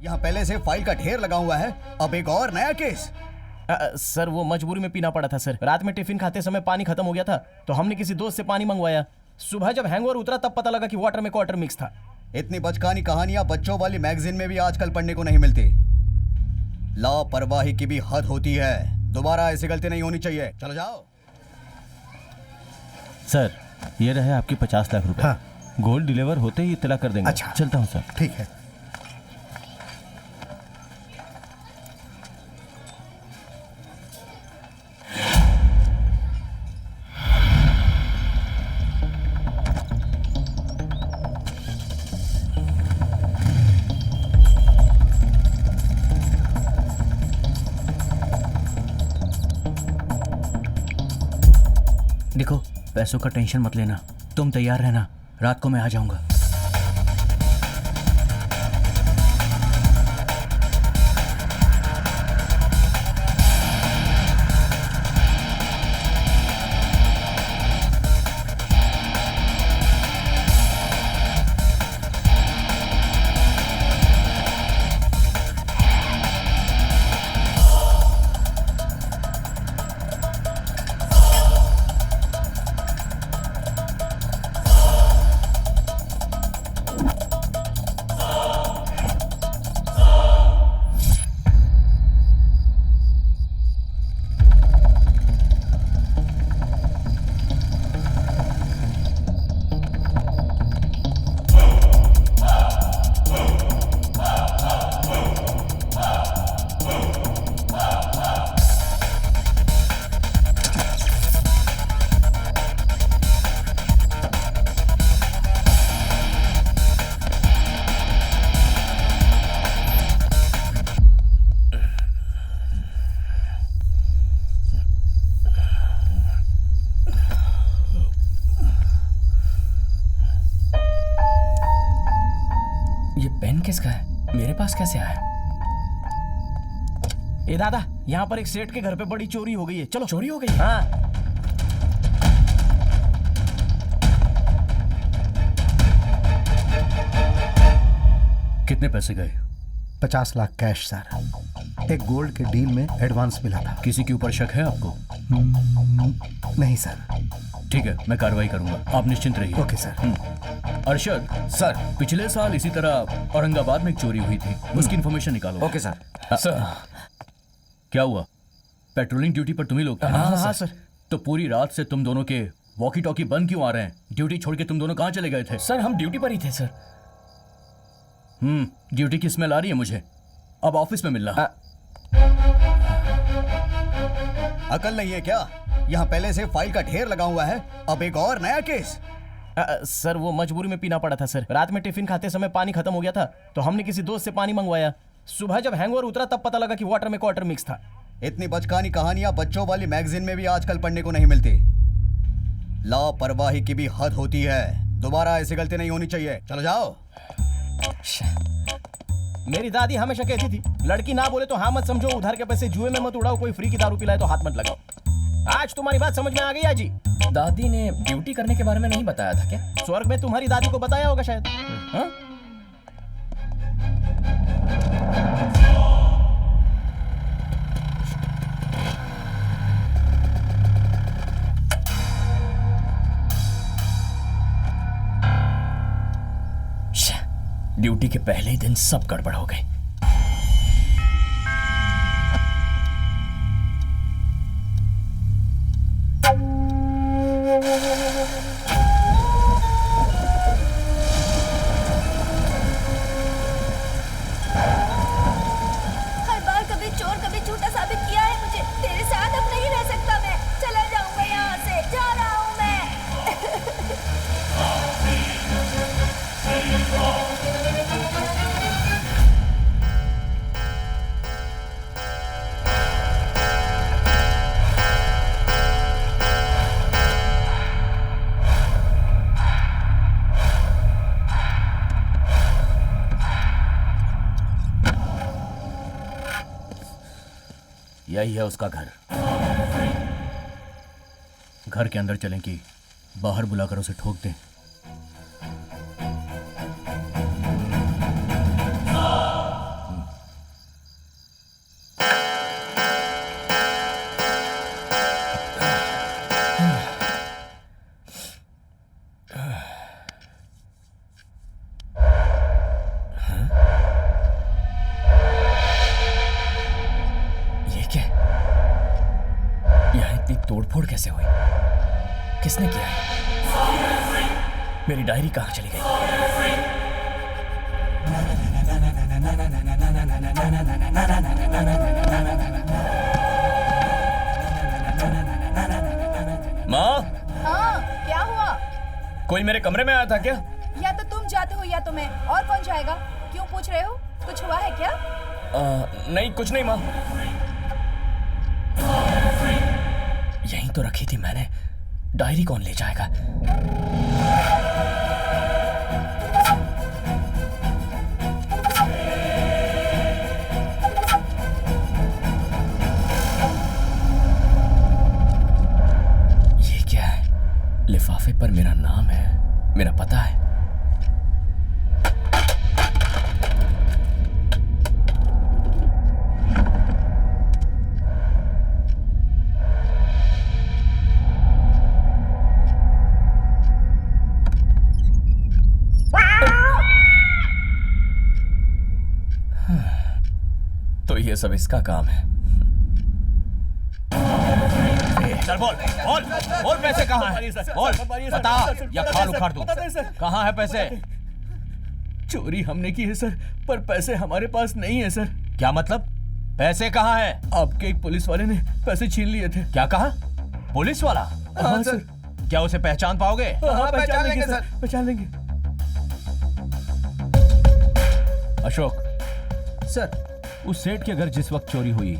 यहाँ पहले से फाइल का ढेर लगा हुआ है, अब एक और नया केस। सर वो मजबूरी में पीना पड़ा था सर। रात में टिफिन खाते समय पानी खत्म हो गया था तो हमने किसी दोस्त से पानी मंगवाया। सुबह जब हैंगओवर उतरा तब पता लगा कि वाटर में क्वार्टर मिक्स था। इतनी बचकानी कहानियां बच्चों वाली मैगजीन में भी आजकल पढ़ने को नहीं मिलती। लापरवाही की भी हद होती है। दोबारा ऐसी गलती नहीं होनी चाहिए। चलो जाओ। सर ये रहे आपके 50 लाख रुपए। हाँ। गोल्ड डिलीवर होते ही इत्तला कर देंगे। अच्छा। चलता हूँ सर। ठीक है। देखो पैसों का टेंशन मत लेना, तुम तैयार रहना, रात को मैं आ जाऊंगा। किसका है? मेरे पास कैसे आया? ए दादा, यहाँ पर एक सेठ के घर पे बड़ी चोरी हो गई है। चलो। चोरी हो गई? हाँ। कितने पैसे गए? 50 लाख कैश सर। एक गोल्ड के डील में एडवांस मिला था। किसी के ऊपर शक है आपको? नहीं सर। ठीक है, मैं कार्रवाई करूंगा, आप निश्चिंत रहिए। Okay sir. अरशद सर, पिछले साल इसी तरह औरंगाबाद में एक चोरी हुई थी, उसकी इन्फॉर्मेशन निकालो। Okay sir. सर क्या हुआ? पेट्रोलिंग ड्यूटी पर तुम ही लोग थे? हाँ सर। तो पूरी रात से तुम दोनों के वॉकी टॉकी बंद क्यों आ रहे हैं? ड्यूटी छोड़ के तुम दोनों कहाँ चले गए थे? सर हम ड्यूटी पर ही थे सर। ड्यूटी की स्मेल आ रही है मुझे, अब ऑफिस में मिलना। अकल नहीं है क्या? यहाँ पहले से फाइल का ढेर लगा हुआ है, अब एक और नया केस। सर वो मजबूरी में पीना पड़ा था सर। रात में टिफिन खाते समय पानी खत्म हो गया था तो हमने किसी दोस्त से पानी मंगवाया। सुबह जब हैंगओवर उतरा तब पता लगा कि वाटर में क्वार्टर मिक्स था। इतनी बचकानी कहानियां बच्चों वाली मैगजीन में भी आजकल पढ़ने को नहीं मिलती। लापरवाही की भी हद होती है। दोबारा ऐसी गलती नहीं होनी चाहिए। चलो जाओ। मेरी दादी हमेशा कहती थी, लड़की ना बोले तो हाँ मत समझो, उधार के पैसे जुए में मत उड़ाओ, कोई फ्री की दारू पिलाए तो हाथ मत लगाओ। आज तुम्हारी बात समझ में आ गई आजी? दादी ने ड्यूटी करने के बारे में नहीं बताया था क्या? स्वर्ग में तुम्हारी दादी को बताया होगा शायद। हाँ? ड्यूटी के पहले ही दिन सब गड़बड़ हो गई। हर बार कभी चोर कभी झूठा साबित किया है मुझे। तेरे साथ अब नहीं रह सकता मैं। चला जाऊंगा यहाँ से। जा रहा हूँ मैं। यही है उसका घर। घर के अंदर चलें कि बाहर बुलाकर उसे ठोक दें? तोड़फोड़ कैसे हुई? किसने किया है? मेरी डायरी कहाँ चली गई? माँ, हाँ, क्या हुआ? कोई मेरे कमरे में आया था क्या? या तो तुम जाते हो या तो मैं, और कौन जाएगा? क्यों पूछ रहे हो? कुछ हुआ है क्या? नहीं, कुछ नहीं माँ। यहीं तो रखी थी मैंने। डायरी कौन ले जाएगा? ये क्या है? लिफाफे पर मेरा नाम है, मेरा पता है। तो ये सब इसका काम है। चल बोल बोल बोल, पैसे कहाँ हैं? बोल बता या खाल उखाड़ दूं। कहाँ है पैसे? चोरी हमने की है सर, पर पैसे हमारे पास नहीं है सर। क्या मतलब? पैसे कहाँ है? आपके एक पुलिस वाले ने पैसे छीन लिए थे। क्या कहा? पुलिस वाला? हाँ सर। क्या उसे पहचान पाओगे? हाँ, पहचान लेंगे सर, पहचान लेंगे। अशोक, सर उस सेठ के घर जिस वक्त चोरी हुई,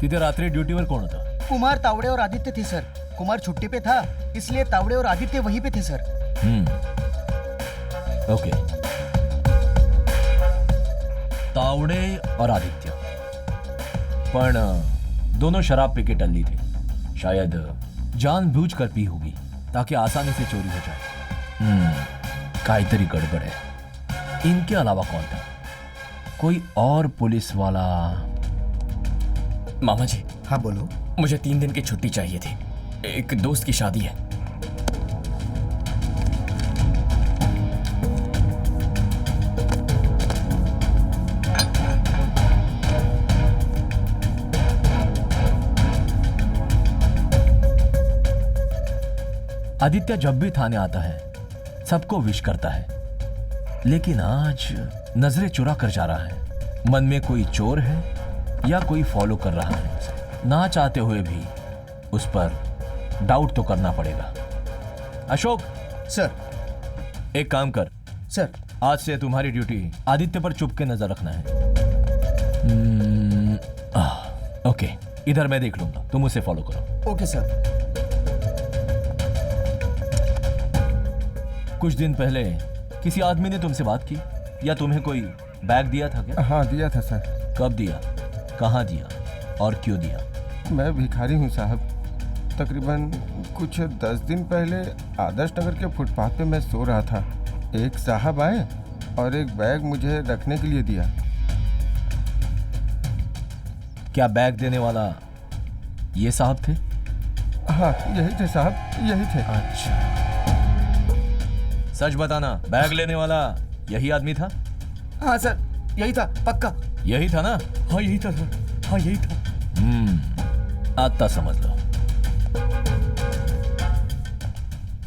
तिथे रात्रि ड्यूटी पर कौन होता? कुमार, तावड़े और आदित्य थे सर। कुमार छुट्टी पे था, इसलिए तावड़े और आदित्य वहीं पे थे सर। ओके। तावड़े और आदित्य, पण दोनों शराब पी के टल्ली थे। शायद जानबूझकर पी होगी ताकि आसानी से चोरी हो जाए। काहीतरी गड़बड़ है। इनके अलावा कौन था? कोई और पुलिस वाला? मामा जी, हाँ बोलो। मुझे 3 दिन की छुट्टी चाहिए थी। एक दोस्त की शादी है। आदित्य जब भी थाने आता है सबको विश करता है, लेकिन आज नजरें चुरा कर जा रहा है। मन में कोई चोर है या कोई फॉलो कर रहा है। ना चाहते हुए भी उस पर डाउट तो करना पड़ेगा। अशोक, सर। एक काम कर, सर आज से तुम्हारी ड्यूटी आदित्य पर चुप के नजर रखना है। ओके, इधर मैं देख लूंगा, तुम उसे फॉलो करो। Okay sir. कुछ दिन पहले किसी आदमी ने तुमसे बात की या तुम्हें कोई बैग दिया था क्या? हाँ दिया था सर। कब दिया, कहाँ दिया और क्यों दिया? मैं भिखारी हूँ साहब। तकरीबन कुछ 10 दिन पहले आदर्श नगर के फुटपाथ पे मैं सो रहा था। एक साहब आए और एक बैग मुझे रखने के लिए दिया। क्या बैग देने वाला ये साहब थे? हाँ यही थे साहब, यही थे। अच्छा, सच बताना, बैग लेने वाला यही आदमी था? हाँ सर, यही था, पक्का। यही था ना? हाँ यही था सर, हाँ यही था। आता समझ लो।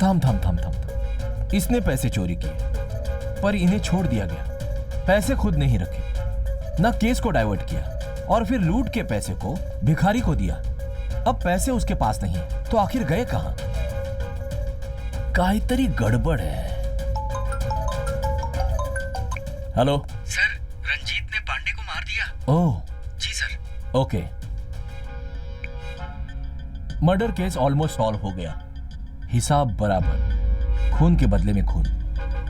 थम थम थम थम थम। इसने पैसे चोरी किए पर इन्हें छोड़ दिया गया। पैसे खुद नहीं रखे, ना केस को डाइवर्ट किया, और फिर लूट के पैसे को भिखारी को दिया। अब पैसे उसके पास नहीं है तो आखिर गए कहां? काहीतरी गड़बड़ है। हेलो सर, रंजीत ने पांडे को मार दिया। ओह जी sir. Okay, murder case almost solve हो गया। हिसाब बराबर, खून के बदले में खून।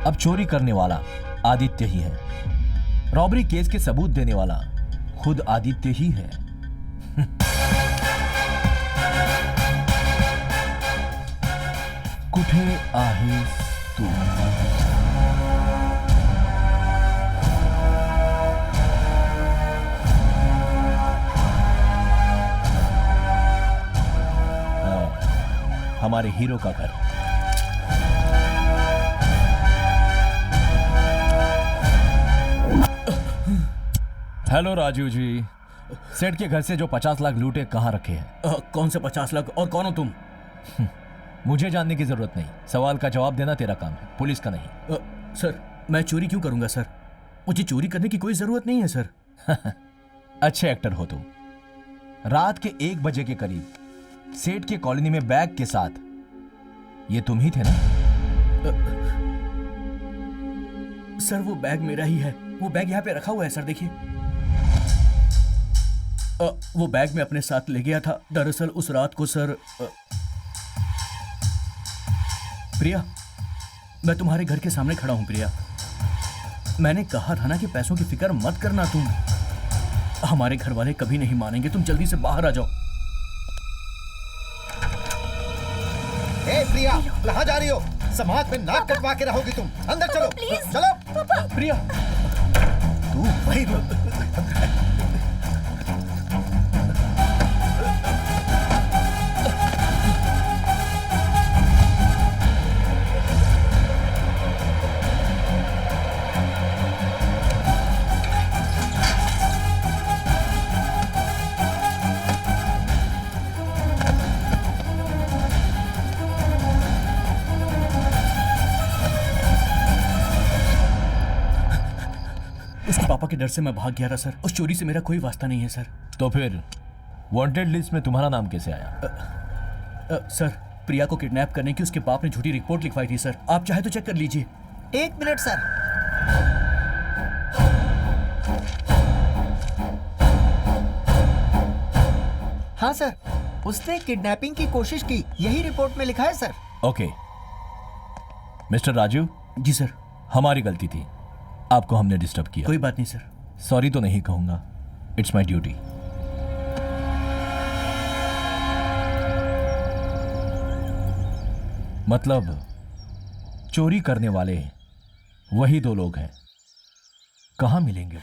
अब चोरी करने वाला आदित्य ही है। रॉबरी केस के सबूत देने वाला खुद आदित्य ही है। कुठे आहेस तू? हमारे हीरो का घर। हेलो राजू जी, सेठ के घर से जो 50 लाख लूटे कहाँ रखे हैं? कौन से 50 लाख और कौन हो तुम? मुझे जानने की जरूरत नहीं। सवाल का जवाब देना तेरा काम है, पुलिस का नहीं। सर मैं चोरी क्यों करूंगा सर? मुझे चोरी करने की कोई जरूरत नहीं है सर। अच्छे एक्टर हो तुम। रात के 1 बजे के करीब सेठ के कॉलोनी में बैग के साथ ये तुम ही थे ना? सर वो बैग मेरा ही है। वो बैग यहाँ पे रखा हुआ है सर, देखिए। वो बैग मैं अपने साथ ले गया था। दरअसल उस रात को सर प्रिया, मैं तुम्हारे घर के सामने खड़ा हूं प्रिया। मैंने कहा था ना कि पैसों की फिक्र मत करना तुम। हमारे घर वाले कभी नहीं मानेंगे, तुम जल्दी से बाहर आ जाओ। ए प्रिया, कहाँ जा रही हो? समाज में नाक कटवा के रहोगी तुम। अंदर चलो, प्लीज। चलो। प्रिया, तू वही रुक। उसके पापा के डर से मैं भाग गया था सर। उस चोरी से मेरा कोई वास्ता नहीं है सर। तो फिर वांटेड लिस्ट में तुम्हारा नाम कैसे आया? सर प्रिया को किडनैप करने की उसके बाप ने झूठी रिपोर्ट लिखवाई थी सर। आप चाहे तो चेक कर लीजिए। 1 मिनट सर। हाँ सर, उसने किडनैपिंग की कोशिश की, यही रिपोर्ट में लिखा है सर। ओके मिस्टर राजू, जी सर। हमारी गलती थी, आपको हमने डिस्टर्ब किया। कोई बात नहीं सर। सॉरी तो नहीं कहूंगा, इट्स माई ड्यूटी। मतलब चोरी करने वाले वही 2 लोग हैं। कहां मिलेंगे वो?